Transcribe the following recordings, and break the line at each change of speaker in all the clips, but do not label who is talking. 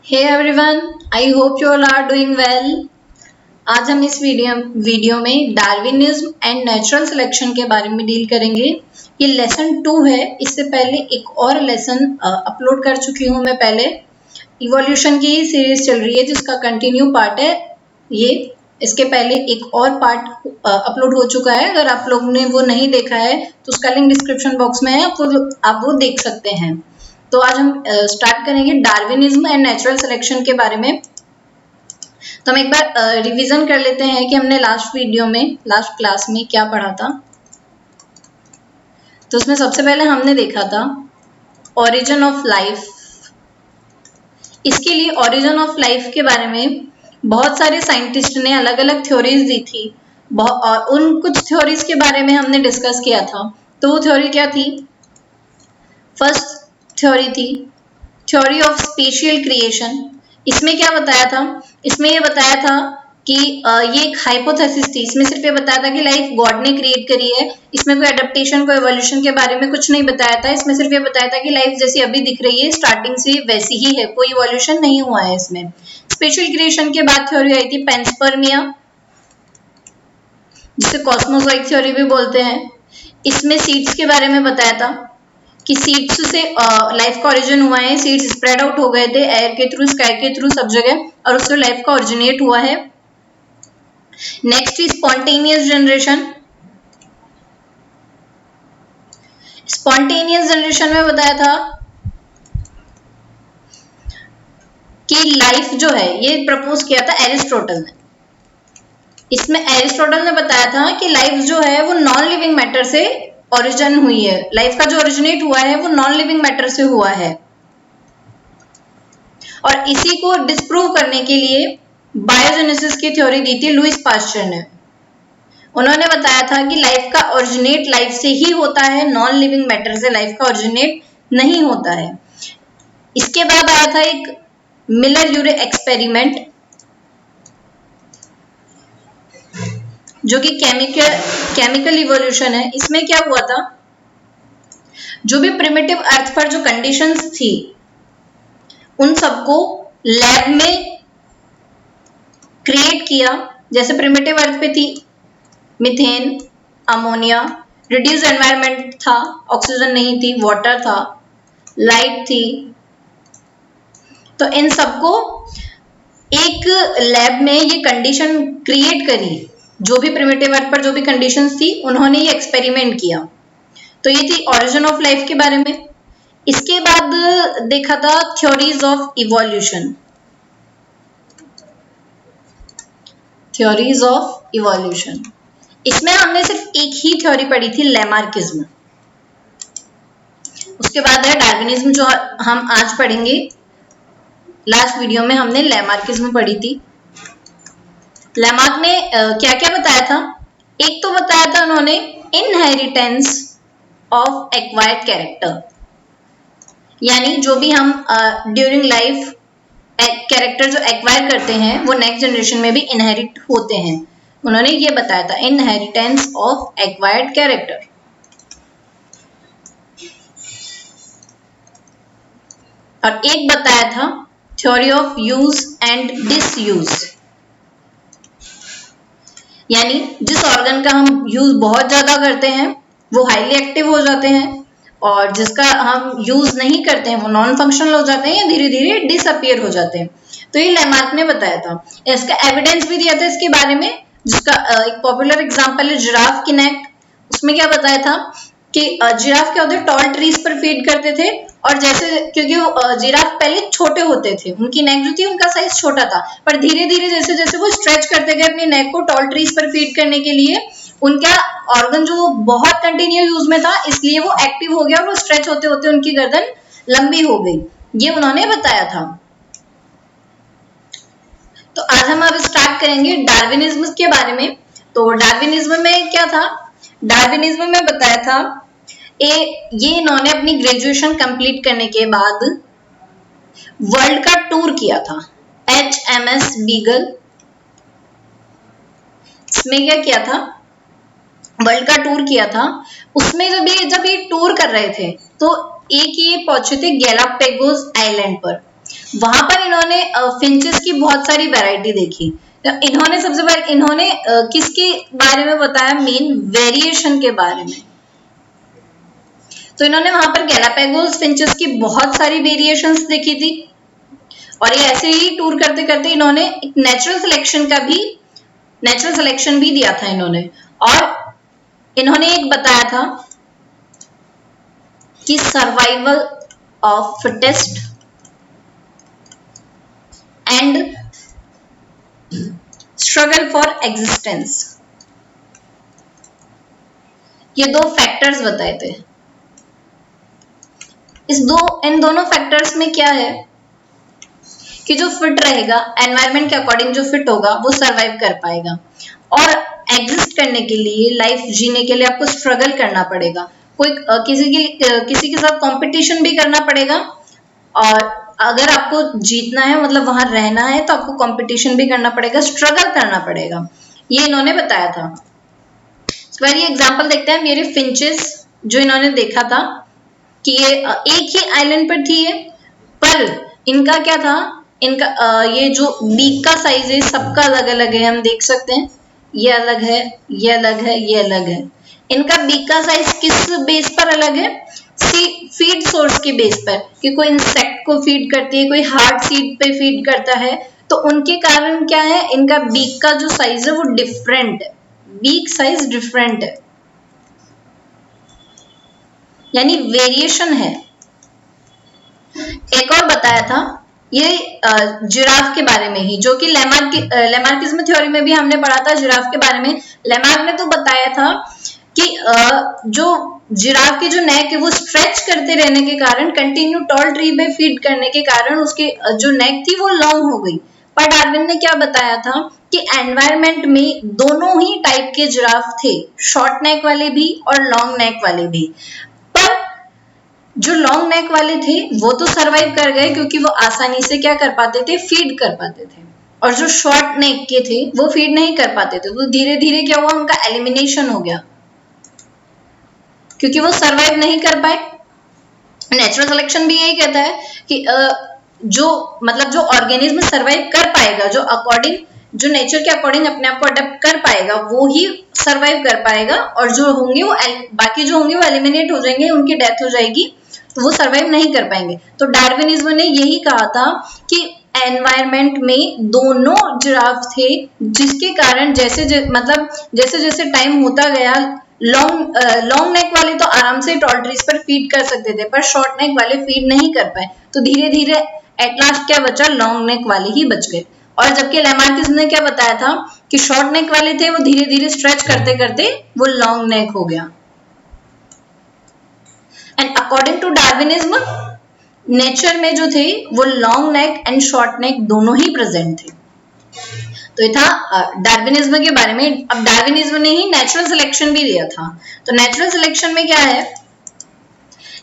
Hey everyone, I hope you all are doing well. आज हम इस वीडियो में डार्विनिज्म एंड नेचुरल सिलेक्शन के बारे में डील करेंगे। ये लेसन 2 है। इससे पहले एक और लेसन अपलोड कर चुकी हूँ मैं पहले। इवोल्यूशन की ही सीरीज चल रही है जिसका कंटिन्यू पार्ट है ये। इसके पहले एक और पार्ट अपलोड हो चुका है। अगर आप लोगों ने वो नहीं देखा है तो उसका लिंक डिस्क्रिप्शन बॉक्स में है, आप वो देख सकते हैं। तो आज हम स्टार्ट करेंगे डार्विनिज्म एंड नेचुरल सिलेक्शन के बारे में। तो हम एक बार रिवीजन कर लेते हैं कि हमने लास्ट क्लास में क्या पढ़ा था। तो उसमें सबसे पहले हमने देखा था ओरिजिन ऑफ लाइफ। इसके लिए ओरिजिन ऑफ लाइफ के बारे में बहुत सारे साइंटिस्ट ने अलग अलग थ्योरीज दी थी और उन कुछ थ्योरीज के बारे में हमने डिस्कस किया था। तो वो थ्योरी क्या थी? फर्स्ट थ्योरी थी थ्योरी ऑफ स्पेशियल क्रिएशन। इसमें क्या बताया था? इसमें ये बताया था कि ये एक हाइपोथेसिस थी। इसमें सिर्फ ये बताया था कि लाइफ गॉड ने क्रिएट करी है। इसमें कोई एडेप्टेशन कोई एवोल्यूशन के बारे में कुछ नहीं बताया था। इसमें सिर्फ ये बताया था कि लाइफ जैसी अभी दिख रही है स्टार्टिंग से वैसी ही है, कोई इवोल्यूशन नहीं हुआ है इसमें। स्पेशल क्रिएशन के बाद थ्योरी आई थी पेंस्पर्मिया, जिसे कॉस्मोजोइक थ्योरी भी बोलते हैं। इसमें सीड्स के बारे में बताया था कि सीड्स से लाइफ का ओरिजिन हुआ है। सीड्स स्प्रेड आउट हो गए थे एयर के थ्रू, स्काई के थ्रू, सब जगह, और उससे लाइफ का ओरिजिनेट हुआ है। Next is spontaneous generation. Spontaneous generation में बताया था कि लाइफ जो है, ये प्रपोज किया था एरिस्टोटल ने। इसमें एरिस्टोटल ने बताया था कि लाइफ जो है वो नॉन लिविंग मैटर से ओरिजिन हुई है। लाइफ का जो ओरिजिनेट हुआ है वो नॉन लिविंग मैटर से हुआ है। और इसी को डिस्प्रूव करने के लिए बायोजेनेसिस की थ्योरी दी थी लुईस पास्चर ने। उन्होंने बताया था कि लाइफ का ओरिजिनेट लाइफ से ही होता है, नॉन लिविंग मैटर से लाइफ का ओरिजिनेट नहीं होता है। इसके बाद आया था एक मिलर-यूरे एक्सपेरिमेंट, जो कि केमिकल इवोल्यूशन है। इसमें क्या हुआ था? जो भी प्रिमिटिव अर्थ पर जो कंडीशंस थी उन सबको लैब में क्रिएट किया। जैसे प्रिमिटिव अर्थ पे थी मीथेन, अमोनिया, रिड्यूस एनवायरनमेंट था, ऑक्सीजन नहीं थी, वाटर था, लाइट थी। तो इन सबको एक लैब में ये कंडीशन क्रिएट करी। जो भी प्रिमिटिव अर्थ पर जो भी कंडीशंस थी उन्होंने ये एक्सपेरिमेंट किया। तो ये थी ओरिजिन ऑफ लाइफ के बारे में। इसके बाद देखा था theories of evolution. Theories of evolution, इसमें हमने सिर्फ एक ही थ्योरी पढ़ी थी, लैमार्किज्म। उसके बाद है डार्विनिज्म, जो हम आज पढ़ेंगे। लास्ट वीडियो में हमने लैमार्किज्म पढ़ी थी। लैमार्क ने क्या क्या बताया था? एक तो बताया था उन्होंने इनहेरिटेंस ऑफ एक्वायर्ड कैरेक्टर, यानी जो भी हम ड्यूरिंग लाइफ कैरेक्टर जो एक्वायर करते हैं वो नेक्स्ट जनरेशन में भी इनहेरिट होते हैं। उन्होंने ये बताया था इनहेरिटेंस ऑफ एक्वायर्ड कैरेक्टर। और एक बताया था theory of use and disuse, यानी जिस ऑर्गन का हम यूज बहुत ज्यादा करते हैं वो हाईली एक्टिव हो जाते हैं, और जिसका हम यूज नहीं करते हैं वो नॉन फंक्शनल हो जाते हैं या धीरे धीरे डिसअपियर हो जाते हैं। तो ये लैमार्क ने बताया था। इसका एविडेंस भी दिया था इसके बारे में, जिसका एक पॉपुलर एग्जांपल है जिराफ की नेक। उसमें क्या बताया था कि जिराफ क्या होते, टॉल ट्रीज पर फीड करते थे, और जैसे क्योंकि जिराफ पहले छोटे होते थे, उनकी नेक जो थी उनका साइज छोटा था, पर धीरे धीरे जैसे जैसे वो स्ट्रेच करते गए अपनी नेक को टॉल ट्रीज पर फीड करने के लिए, उनका ऑर्गन जो बहुत कंटिन्यू यूज में था इसलिए वो एक्टिव हो गया और वो स्ट्रेच होते होते उनकी गर्दन लंबी हो गई। ये उन्होंने बताया था। तो आज हम अब स्टार्ट करेंगे डार्विनिज्म के बारे में। तो डार्विनिज्म में क्या था? डार्विनिज्म में बताया था ये इन्होंने अपनी ग्रेजुएशन कंप्लीट करने के बाद वर्ल्ड का टूर किया था, HMS बीगल। इसमें क्या किया था? वर्ल्ड का टूर किया था। उसमें जब ये टूर कर रहे थे तो एक ये पहुंचे थे गैलापेगोस आइलैंड पर। वहां पर इन्होंने फिंचेस की बहुत सारी वैरायटी देखी। तो इन्होंने सबसे पहले इन्होंने किसके बारे में बताया, मेन वेरिएशन के बारे में। तो इन्होंने वहां पर गैलापागोस फिंचेस की बहुत सारी वेरिएशंस देखी थी, और ये ऐसे ही टूर करते करते इन्होंने एक नेचुरल सिलेक्शन भी दिया था इन्होंने। और इन्होंने एक बताया था कि survival of fittest and struggle for existence, ये दो फैक्टर्स बताए थे। इन दोनों फैक्टर्स में क्या है कि जो फिट रहेगा, एनवायरनमेंट के अकॉर्डिंग जो फिट होगा वो सरवाइव कर पाएगा, और एग्जिस्ट करने के लिए, लाइफ जीने के लिए आपको स्ट्रगल करना पड़ेगा, किसी के साथ कंपटीशन भी करना पड़ेगा, और अगर आपको जीतना है, मतलब वहां रहना है, तो आपको कंपटीशन भी करना पड़ेगा, स्ट्रगल करना पड़ेगा। ये इन्होंने बताया था। इस बार ये एग्जांपल देखते हैं। मेरे फिंचेस जो इन्होंने देखा था कि ये एक ही आइलैंड पर थी, पर इनका क्या था, इनका ये जो बीक का साइज है सबका अलग अलग है। हम देख सकते हैं ये अलग है, ये अलग है, ये अलग है। इनका बीक का साइज किस बेस पर अलग है, फीड सोर्स के बेस पर, कि कोई इंसेक्ट को फीड करती है, कोई हार्ड सीड पे फीड करता है, तो उनके कारण क्या है, इनका बीक का जो साइज है वो डिफरेंट है, बीक साइज डिफरेंट है, यानी वेरिएशन है। एक और बताया था ये जिराफ के बारे में ही, जो कि लेमार्किज्म थ्योरी में भी हमने पढ़ा था जिराफ के बारे में। लेमार्क ने तो बताया था कि जो जिराफ की जो नेक है वो स्ट्रेच करते रहने के कारण, कंटिन्यू टॉल ट्री पे फीड करने के कारण उसकी जो नेक थी वो लॉन्ग हो गई। पर डार्विन ने क्या बताया था कि एनवायरनमेंट में दोनों ही टाइप के जिराफ थे, शॉर्ट नेक वाले भी और लॉन्ग नेक वाले भी। पर जो लॉन्ग नेक वाले थे वो तो सरवाइव कर गए, क्योंकि वो आसानी से क्या कर पाते थे, फीड कर पाते थे, और जो शॉर्ट नेक के थे वो फीड नहीं कर पाते थे। तो धीरे धीरे क्या हुआ, उनका एलिमिनेशन हो गया, क्योंकि वो सरवाइव नहीं कर पाए। नेचुरल सिलेक्शन भी यही कहता है कि जो ऑर्गेनिज्म सरवाइव कर पाएगा, जो नेचर के अकॉर्डिंग अपने आप को अडेप्ट कर पाएगा, वो ही सरवाइव कर पाएगा, और जो होंगे वो बाकी जो होंगे वो एलिमिनेट हो जाएंगे, उनकी डेथ हो जाएगी, तो वो सरवाइव नहीं कर पाएंगे। तो डार्विनिज्म ने यही कहा था कि एनवायरनमेंट में दोनों जिराफ थे, जिसके कारण जैसे जैसे टाइम होता गया, लॉन्ग नेक वाले तो आराम से टॉल ट्रीज पर फीड कर सकते थे, पर शॉर्ट नेक वाले फीड नहीं कर पाए। तो धीरे धीरे एट लास्ट क्या बचा, लॉन्ग नेक वाले ही बच गए। और जबकि लेमार्किस ने क्या बताया था कि शॉर्ट नेक वाले थे वो धीरे धीरे स्ट्रेच करते करते वो लॉन्ग नेक हो गया। And according to Darwinism, nature में जो थे वो long neck and short neck दोनों ही प्रेजेंट थे। तो ये था डार्विनिज्म के बारे में। अब डार्विनिज्म ने ही नेचुरल सिलेक्शन भी दिया था। तो नेचुरल सिलेक्शन में क्या है,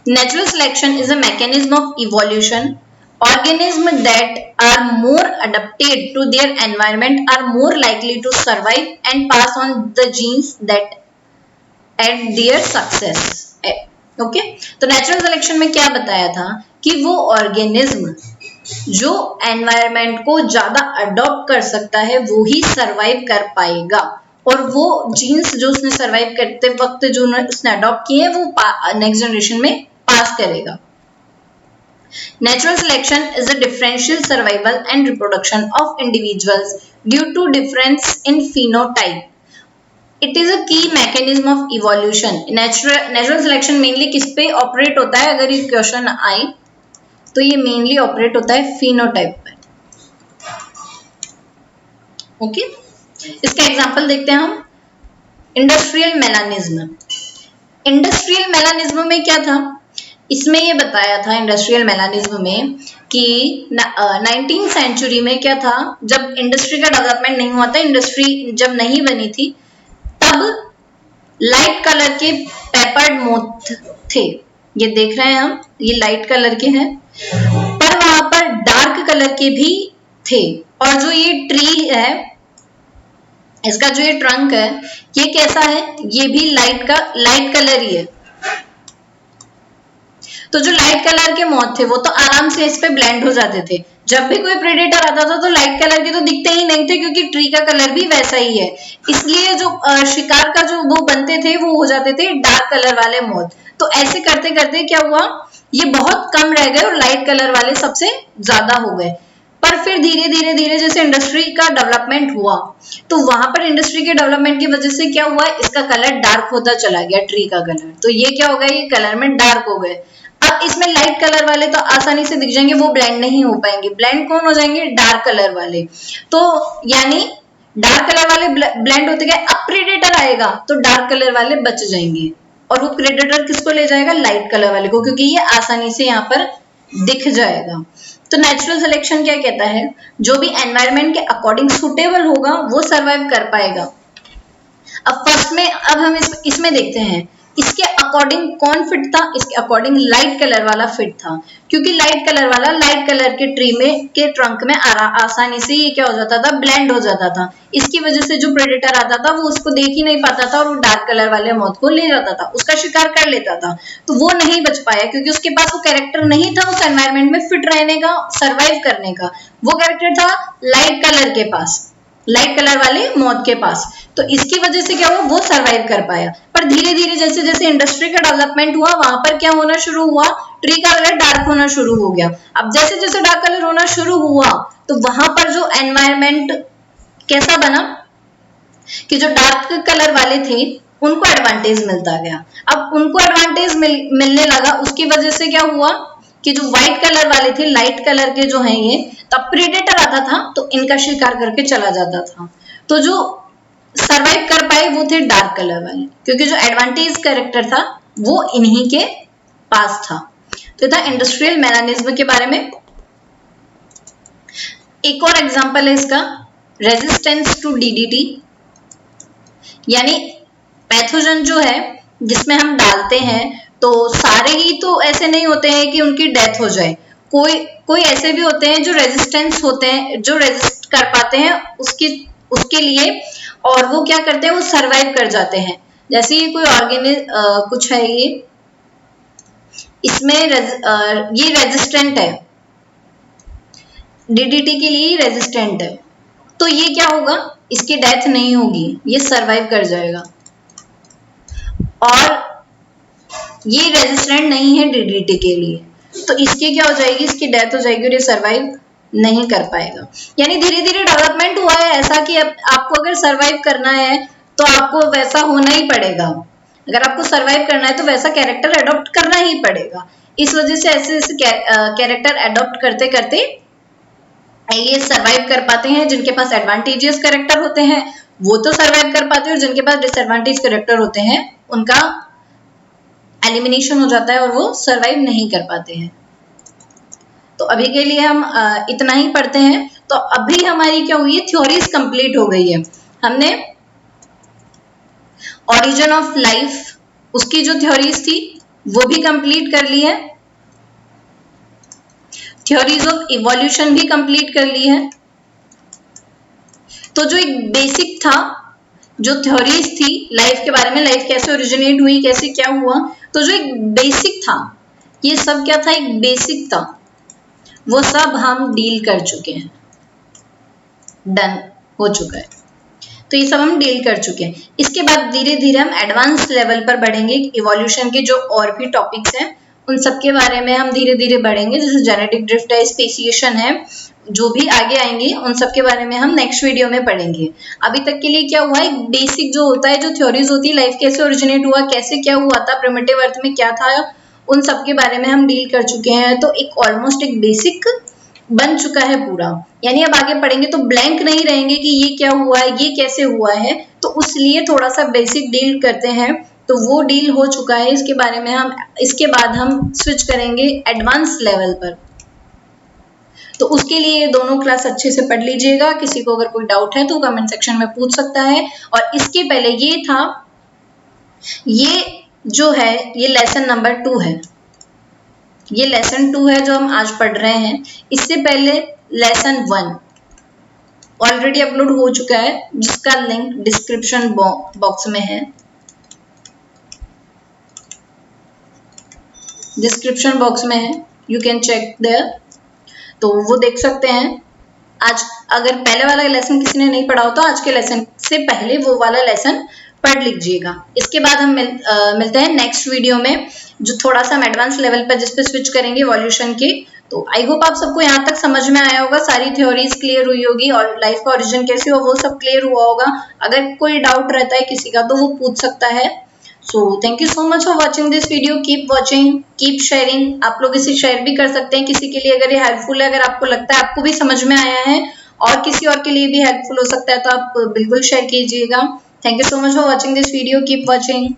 natural selection is a mechanism of evolution. Organisms that are more adapted to their environment are more likely to survive and pass on the genes that aid their success. Okay? तो natural selection में क्या बताया था कि वो organism जो environment को ज्यादा अडॉप्ट कर सकता है वो ही सरवाइव कर पाएगा, और वो जीन्स जो उसने सरवाइव करते वक्त जो उसने अडॉप्ट किए वो नेक्स्ट जनरेशन में पास करेगा। Natural selection is a differential survival and reproduction of individuals due to difference in phenotype. It is a key mechanism of evolution. Natural selection mainly किस पे ऑपरेट होता है, अगर ये क्वेश्चन आए तो ये मेनली ऑपरेट होता है phenotype पर। ओके, इसका एग्जांपल देखते हैं हम। Industrial melanism. इंडस्ट्रियल मेलानिज्म में क्या था, इसमें ये बताया था इंडस्ट्रियल मेलानिज्म में कि 19th सेंचुरी में क्या था, जब इंडस्ट्री का डेवलपमेंट नहीं हुआ था, इंडस्ट्री जब नहीं बनी थी, तब लाइट कलर के पेपर्ड मोथ थे। ये देख रहे हैं हम, ये लाइट कलर के हैं, पर वहां पर डार्क कलर के भी थे। और जो ये ट्री है, इसका जो ये ट्रंक है, ये कैसा है, ये भी लाइट कलर ही है। तो जो लाइट कलर के मोथ थे वो तो आराम से इस पे ब्लेंड हो जाते थे, जब भी कोई प्रेडेटर आता था तो लाइट कलर के तो दिखते ही नहीं थे, क्योंकि ट्री का कलर भी वैसा ही है। इसलिए जो शिकार का जो वो बनते थे वो हो जाते थे डार्क कलर वाले मोथ। तो ऐसे करते करते क्या हुआ, ये बहुत कम रह गए और लाइट कलर वाले सबसे ज्यादा हो गए। पर फिर धीरे धीरे धीरे जैसे इंडस्ट्री का डेवलपमेंट हुआ, तो वहां पर इंडस्ट्री के डेवलपमेंट की वजह से क्या हुआ, इसका कलर डार्क होता चला गया, ट्री का कलर। तो ये क्या हो गया, ये कलर में डार्क हो गए। अब इसमें लाइट कलर वाले तो आसानी से दिख जाएंगे, वो ब्लेंड नहीं हो पाएंगे। ब्लेंड कौन हो जाएंगे, डार्क कलर वाले। तो यानी डार्क कलर वाले ब्लेंड होते गए, अब प्रेडेटर आएगा तो डार्क कलर वाले बच जाएंगे, और वो प्रेडेटर किसको ले जाएगा, लाइट कलर वाले को, क्योंकि ये आसानी से यहाँ पर दिख जाएगा। तो नेचुरल सिलेक्शन क्या कहता है, जो भी एनवायरनमेंट के अकॉर्डिंग सुटेबल होगा वो सरवाइव कर पाएगा। अब फर्स्ट में अब हम इसमें देखते हैं इसके अकॉर्डिंग कौन फिट था, इसके अकॉर्डिंग लाइट कलर वाला फिट था, क्योंकि लाइट कलर वाला लाइट कलर के ट्री में के ट्रंक में आसानी से ये क्या हो जाता था, ब्लेंड हो जाता था। इसकी वजह से जो प्रेडेटर आता था वो उसको देख ही नहीं पाता था और वो डार्क कलर वाले मौत को ले जाता था, उसका शिकार कर लेता था। तो वो नहीं बच पाया क्योंकि उसके पास वो कैरेक्टर नहीं था उस एनवायरमेंट में फिट रहने का, सर्वाइव करने का। वो कैरेक्टर था लाइट कलर के पास, लाइट कलर वाले मौत के पास। तो इसकी वजह से क्या हुआ, वो सरवाइव कर पाया। पर धीरे धीरे जैसे जैसे इंडस्ट्री का डेवलपमेंट हुआ, वहां पर क्या होना शुरू हुआ, ट्री का कलर डार्क होना शुरू हो गया। अब जैसे जैसे डार्क कलर होना शुरू हुआ, तो वहां पर जो एनवायरमेंट कैसा बना कि जो डार्क कलर वाले थे उनको एडवांटेज मिलता गया। अब उनको एडवांटेज मिलने लगा, उसकी वजह से क्या हुआ कि जो व्हाइट कलर वाले थे, लाइट कलर के जो हैं ये, तब प्रेडेटर आता था तो इनका शिकार करके चला जाता था। तो जो सरवाइव कर पाए वो थे डार्क कलर वाले, क्योंकि जो एडवांटेज कैरेक्टर था वो इन्हीं के पास था। तो था इंडस्ट्रियल मैकेनिज्म के बारे में। एक और एग्जांपल है इसका, रेजिस्टेंस टू डीडीटी, यानी पैथोजन जो है जिसमें हम डालते हैं, तो सारे ही तो ऐसे नहीं होते हैं कि उनकी डेथ हो जाए। कोई कोई ऐसे भी होते हैं जो रेजिस्टेंस होते हैं, जो रेजिस्ट कर पाते हैं उसके लिए, और वो क्या करते हैं, वो सरवाइव कर जाते हैं। जैसे ये कोई कुछ है, ये इसमें ये रेजिस्टेंट है, डीडीटी के लिए रेजिस्टेंट है, तो ये क्या होगा, इसकी डेथ नहीं होगी, ये सरवाइव कर जाएगा। और ये रेजिस्टेंट नहीं है डीडीटी के लिए, तो इसकी क्या हो जाएगी, इसकी डेथ हो जाएगी और ये सरवाइव नहीं कर पाएगा। यानी धीरे धीरे डेवलपमेंट हुआ है ऐसा कि अब आपको अगर सरवाइव करना है तो आपको वैसा होना ही पड़ेगा। अगर आपको सरवाइव करना है तो वैसा कैरेक्टर अडॉप्ट करना ही पड़ेगा। इस वजह से ऐसे ऐसे कैरेक्टर अडॉप्ट करते करते ये सरवाइव कर पाते हैं। जिनके पास एडवांटेजियस कैरेक्टर होते हैं वो तो सरवाइव कर पाते हैं, और जिनके पास डिसएडवांटेज कैरेक्टर होते हैं उनका एलिमिनेशन हो जाता है और वो सरवाइव नहीं कर पाते हैं। तो अभी के लिए हम इतना ही पढ़ते हैं। तो अभी हमारी क्या हुई है, थ्योरीज कंप्लीट हो गई है। हमने ओरिजिन ऑफ लाइफ, उसकी जो थ्योरीज थी वो भी कंप्लीट कर ली है। थ्योरीज ऑफ इवोल्यूशन भी कंप्लीट कर ली है। तो जो एक बेसिक था, जो थ्योरीज थी लाइफ के बारे में, लाइफ कैसे ओरिजिनेट हुई, कैसे क्या हुआ, तो जो एक बेसिक था, ये सब क्या था, एक बेसिक था, वो सब हम डील कर चुके हैं, डन हो चुका है। तो ये सब हम डील कर चुके हैं। इसके बाद धीरे धीरे हम एडवांस लेवल पर बढ़ेंगे। इवोल्यूशन के जो और भी टॉपिक्स हैं उन सब के बारे में हम धीरे धीरे बढ़ेंगे, जैसे जेनेटिक ड्रिफ्ट है, स्पेसिएशन है, जो भी आगे आएंगे उन सब के बारे में हम नेक्स्ट वीडियो में पढ़ेंगे। अभी तक के लिए क्या हुआ, एक बेसिक जो होता है, जो थ्योरीज होती है, लाइफ कैसे ओरिजिनेट हुआ, कैसे क्या हुआ था, प्रिमिटिव अर्थ में क्या था, उन सब के बारे में हम डील कर चुके हैं। तो एक ऑलमोस्ट एक बेसिक बन चुका है पूरा। यानी अब आगे पढ़ेंगे तो ब्लैंक नहीं रहेंगे कि ये क्या हुआ है, ये कैसे हुआ है, तो उसलिए थोड़ा सा बेसिक डील करते हैं। तो वो डील हो चुका है, इसके बारे में हम इसके बाद हम स्विच करेंगे एडवांस लेवल पर। तो उसके लिए ये दोनों क्लास अच्छे से पढ़ लीजिएगा। किसी को अगर कोई डाउट है तो कमेंट सेक्शन में पूछ सकता है। और इसके पहले ये था, ये जो है ये लेसन नंबर 2 है, ये लेसन 2 है जो हम आज पढ़ रहे हैं। इससे पहले लेसन 1 ऑलरेडी अपलोड हो चुका है, जिसका लिंक डिस्क्रिप्शन बॉक्स में है। डिस्क्रिप्शन बॉक्स में है, यू कैन चेक देयर। तो वो देख सकते हैं। आज अगर पहले वाला लेसन किसी ने नहीं पढ़ा हो तो आज के लेसन से पहले वो वाला लेसन पढ़ लीजिएगा। इसके बाद हम मिलते हैं नेक्स्ट वीडियो में, जो थोड़ा सा हम एडवांस लेवल पर जिस पे स्विच करेंगे इवोल्यूशन की। तो आई होप आप सबको यहाँ तक समझ में आया होगा, सारी थ्योरीज क्लियर हुई होगी और लाइफ का ओरिजिन कैसे हो वो सब क्लियर हुआ होगा। अगर कोई डाउट रहता है किसी का तो वो पूछ सकता है। So thank you so much for watching this video. Keep watching, keep sharing. आप लोग इसे शेयर भी कर सकते हैं किसी के लिए अगर ये हेल्पफुल है। अगर आपको लगता है आपको भी समझ में आया है और किसी और के लिए भी हेल्पफुल हो सकता है तो आप बिल्कुल शेयर कीजिएगा। Thank you so much for watching this video. Keep watching.